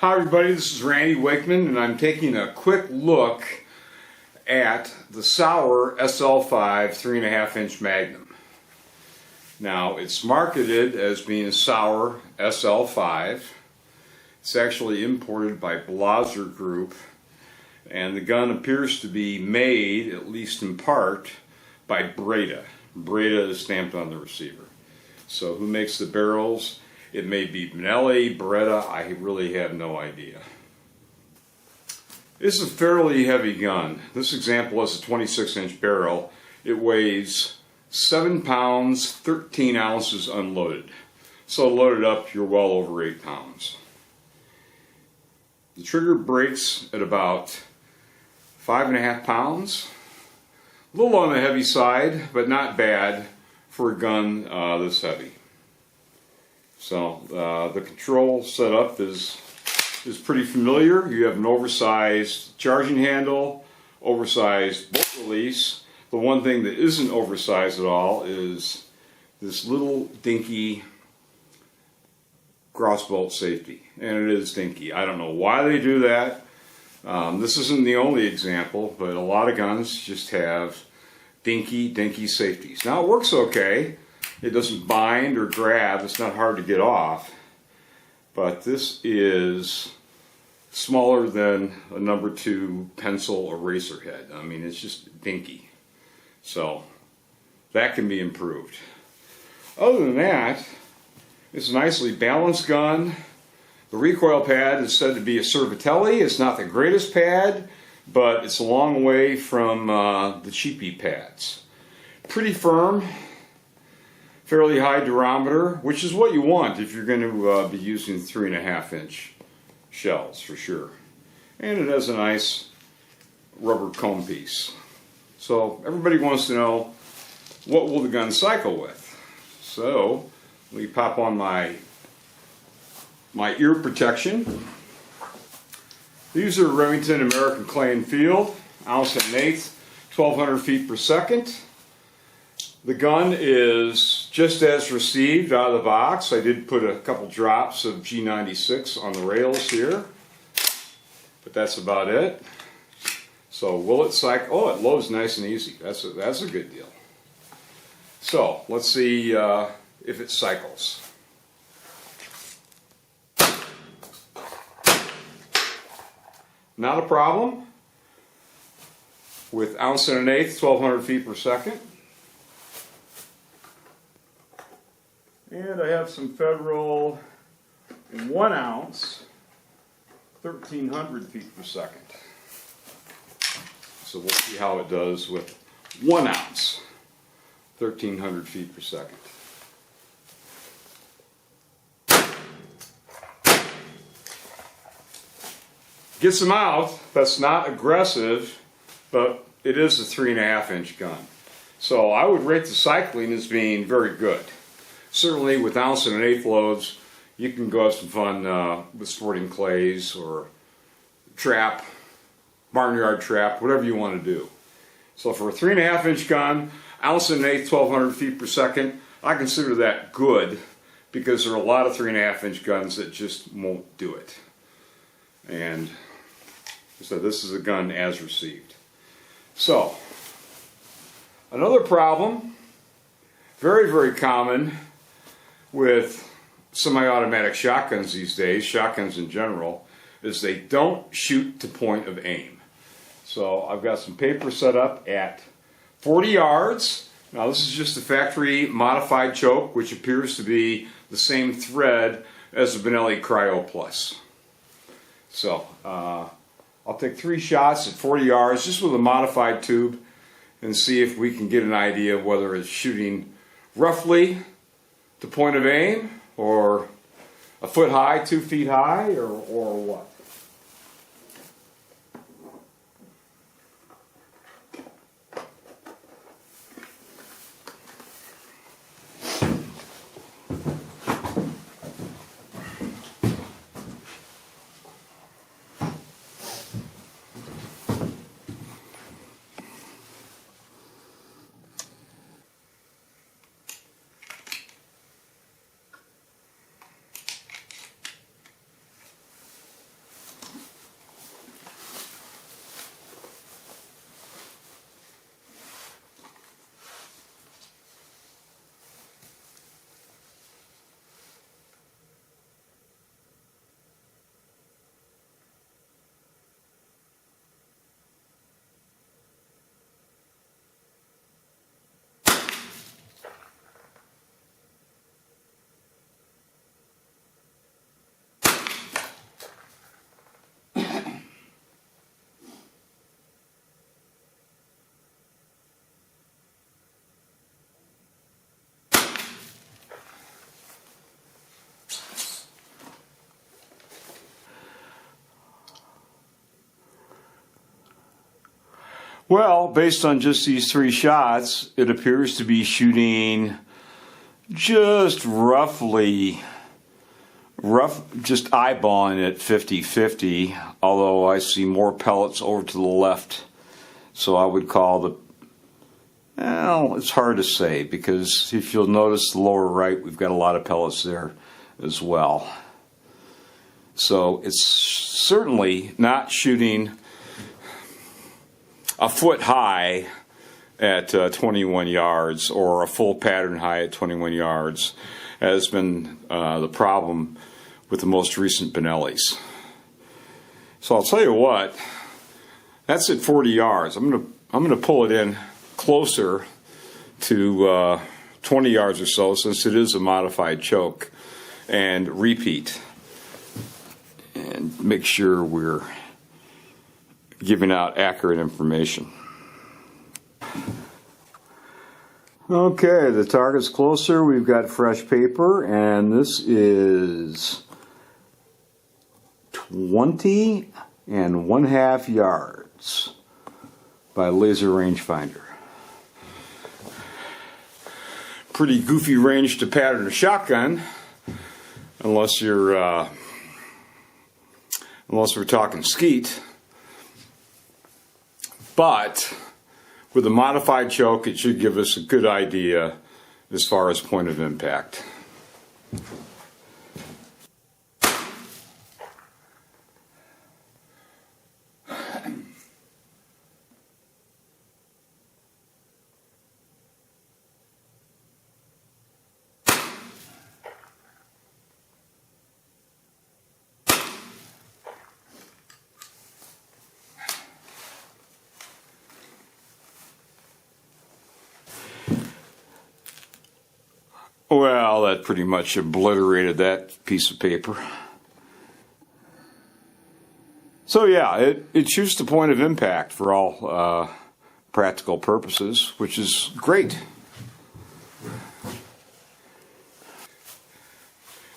Hi everybody, this is Randy Wakeman and I'm taking a quick look at the Sauer SL5 3.5 inch Magnum. Now it's marketed as being a Sauer SL5. It's actually imported by Blaser Group and the gun appears to be made, at least in part, by Breda. Breda is stamped on the receiver. So who makes the barrels? It may be Benelli, Beretta, I really have no idea. This is a fairly heavy gun. This example has a 26 inch barrel. It weighs 7 pounds, 13 ounces unloaded. So loaded up, you're well over 8 pounds. The trigger breaks at about 5.5 pounds. A little on the heavy side, but not bad for a gun this heavy. So the control setup is pretty familiar. You have an oversized charging handle, oversized bolt release. The one thing that isn't oversized at all is this little dinky crossbolt safety, and it is dinky. I don't know why they do that. This isn't the only example, but a lot of guns just have dinky safeties. Now it works okay. It doesn't bind or grab, it's not hard to get off, but this is smaller than a number 2 pencil eraser head. I mean, it's just dinky. So that can be improved. Other than that, it's a nicely balanced gun. The recoil pad is said to be a Cervatelli. It's not the greatest pad, but it's a long way from the cheapy pads. Pretty firm. Fairly high durometer, which is what you want if you're going to be using 3.5 inch shells for sure. And it has a nice rubber comb piece. So everybody wants to know, what will the gun cycle with? So let me pop on my ear protection. These are Remington American Clay and Field, 1 1/8, 1200 feet per second. The gun is just as received out of the box. I did put a couple drops of G96 on the rails here, but that's about it. So will it cycle? Oh, it loads nice and easy. That's a good deal. So let's see if it cycles. Not a problem with 1 1/8, 1200 feet per second. And I have some Federal 1 ounce, 1300 feet per second. So we'll see how it does with 1 ounce, 1300 feet per second. Gets them out. That's not aggressive, but it is a 3.5 inch gun. So I would rate the cycling as being very good. Certainly with 1 1/8 loads, you can go have some fun with sporting clays or trap, barnyard trap, whatever you want to do. So for a 3.5 inch gun, 1 1/8, 1200 feet per second, I consider that good because there are a lot of 3.5 inch guns that just won't do it. And so this is a gun as received. So another problem, very common with semi-automatic shotguns these days, shotguns in general, is they don't shoot to point of aim. So I've got some paper set up at 40 yards. Now this is just a factory modified choke, which appears to be the same thread as the Benelli Cryo Plus. So I'll take 3 shots at 40 yards just with a modified tube and see if we can get an idea of whether it's shooting roughly to point of aim, or a foot high, 2 feet high, or what. Well, based on just these 3 shots, it appears to be shooting just roughly, just eyeballing it 50-50, although I see more pellets over to the left. So I would call well, it's hard to say, because if you'll notice the lower right, we've got a lot of pellets there as well. So it's certainly not shooting a foot high at 21 yards or a full pattern high at 21 yards has been the problem with the most recent Benellis. So I'll tell you what, that's at 40 yards. I'm gonna pull it in closer to 20 yards or so, since it is a modified choke, and repeat and make sure we're giving out accurate information. Okay, the target's closer. We've got fresh paper, and this is 20.5 yards by laser rangefinder. Pretty goofy range to pattern a shotgun, unless we're talking skeet. But with a modified choke, it should give us a good idea as far as point of impact. Well, that pretty much obliterated that piece of paper. So yeah, it shoots the point of impact for all practical purposes, which is great.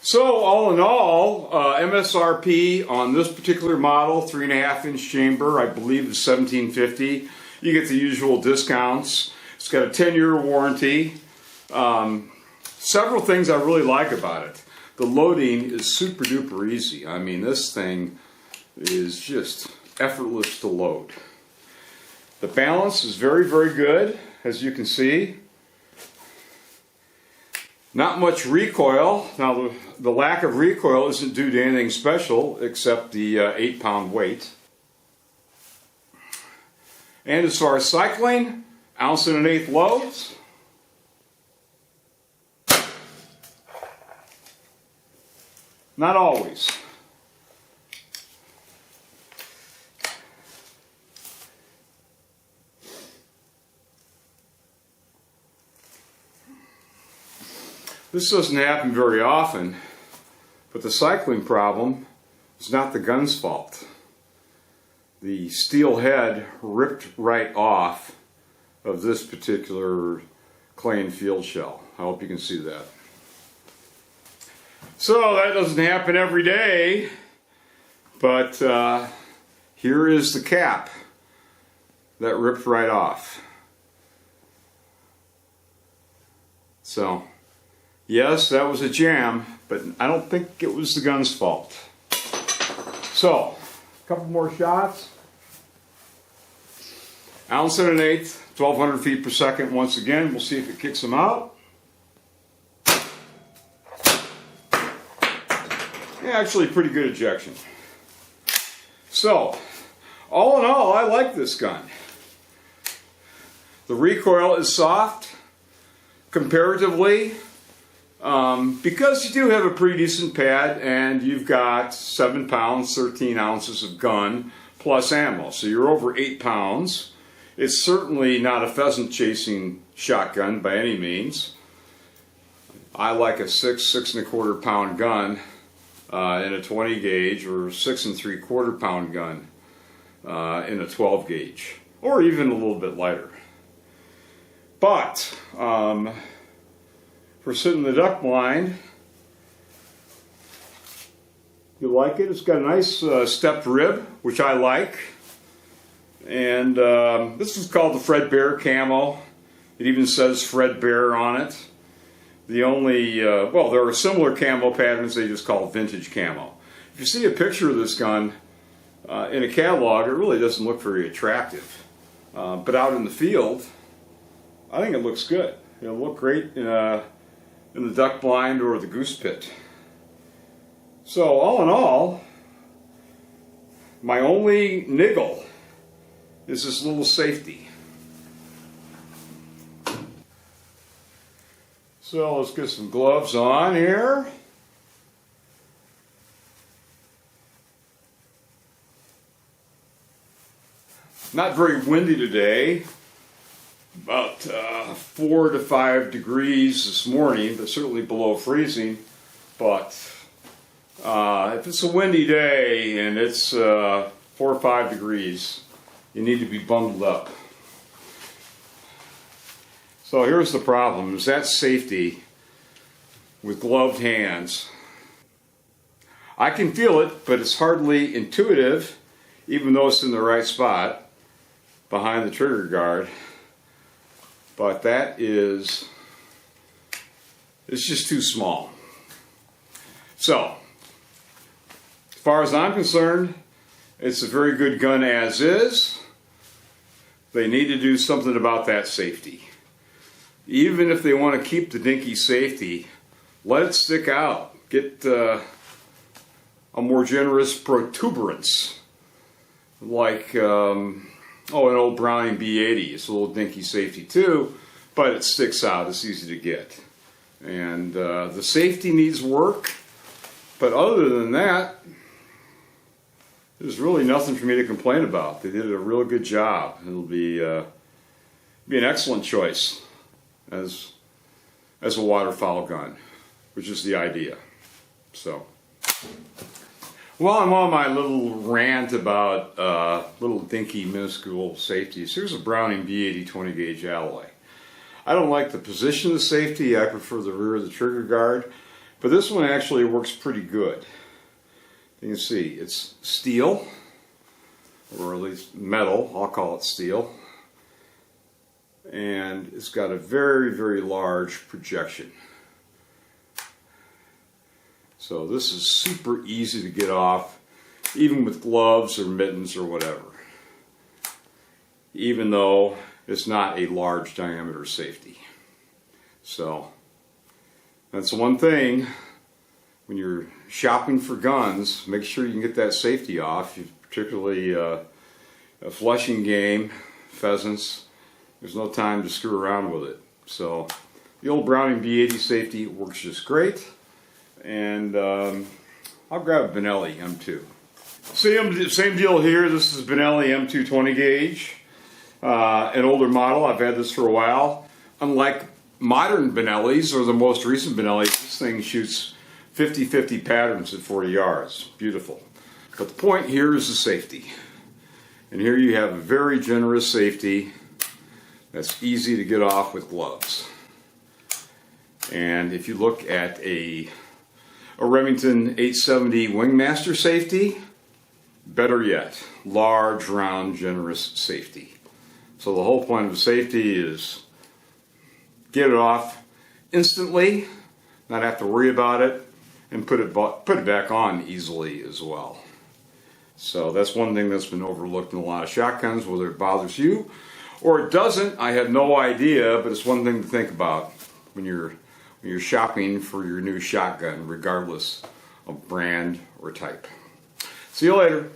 So all in all, MSRP on this particular model, 3.5-inch chamber, I believe is $17.50. You get the usual discounts. It's got a 10-year warranty. Several things I really like about it. The loading is super duper easy. I mean, this thing is just effortless to load. The balance is very, very good, as you can see. Not much recoil. Now, the lack of recoil isn't due to anything special except the 8-pound weight. And as far as cycling, 1 1/8 loads. Not always. This doesn't happen very often, but the cycling problem is not the gun's fault. The steel head ripped right off of this particular clay and field shell. I hope you can see that. So that doesn't happen every day, but here is the cap that ripped right off. So, yes, that was a jam, but I don't think it was the gun's fault. So, a couple more shots. 1 1/8, 1,200 feet per second once again. We'll see if it kicks them out. Yeah, actually pretty good ejection. So, all in all, I like this gun. The recoil is soft, comparatively, because you do have a pretty decent pad and you've got 7 pounds, 13 ounces of gun plus ammo. So you're over 8 pounds. It's certainly not a pheasant chasing shotgun by any means. I like a 6 1/4 pound gun in a 20 gauge, or 6 3/4 pound gun in a 12 gauge, or even a little bit lighter. But for sitting the duck blind, you like it. It's got a nice stepped rib, which I like. And this is called the Fredbear camo. It even says Fredbear on it. The only, well, there are similar camo patterns they just call vintage camo. If you see a picture of this gun in a catalog, it really doesn't look very attractive. But out in the field, I think it looks good. It'll look great in the duck blind or the goose pit. So all in all, my only niggle is this little safety. So let's get some gloves on here. Not very windy today. About 4 to 5 degrees this morning, but certainly below freezing. But if it's a windy day and it's 4 or 5 degrees, you need to be bundled up. So here's the problem, is that safety with gloved hands. I can feel it, but it's hardly intuitive, even though it's in the right spot behind the trigger guard. But that is, it's just too small. So, as far as I'm concerned, it's a very good gun as is. They need to do something about that safety. Even if they want to keep the dinky safety, let it stick out. Get a more generous protuberance. Like, an old Browning B80. It's a little dinky safety too, but it sticks out. It's easy to get. And the safety needs work, but other than that, there's really nothing for me to complain about. They did a real good job. It'll be an excellent choice as a waterfowl gun, which is the idea. So, while I'm on my little rant about little dinky minuscule safeties, here's a Browning B80 20 gauge alloy. I don't like the position of the safety. I prefer the rear of the trigger guard, but this one actually works pretty good. You can see it's steel, or at least metal, I'll call it steel, and it's got a very, very large projection. So this is super easy to get off, even with gloves or mittens or whatever, even though it's not a large diameter safety. So that's one thing. When you're shopping for guns, make sure you can get that safety off, particularly a flushing game, pheasants. There's no time to screw around with it. So the old Browning B80 safety works just great. And I'll grab a Benelli M2. Same deal here. This is Benelli M2 20 gauge. An older model. I've had this for a while. Unlike modern Benellis or the most recent Benellis, this thing shoots 50-50 patterns at 40 yards. Beautiful. But the point here is the safety. And here you have a very generous safety that's easy to get off with gloves. And if you look at a Remington 870 Wingmaster safety, better yet, large, round, generous safety. So the whole point of safety is get it off instantly, not have to worry about it, and put it back on easily as well. So that's one thing that's been overlooked in a lot of shotguns, whether it bothers you or it doesn't. I have no idea, but it's one thing to think about when you're shopping for your new shotgun, regardless of brand or type. See you later.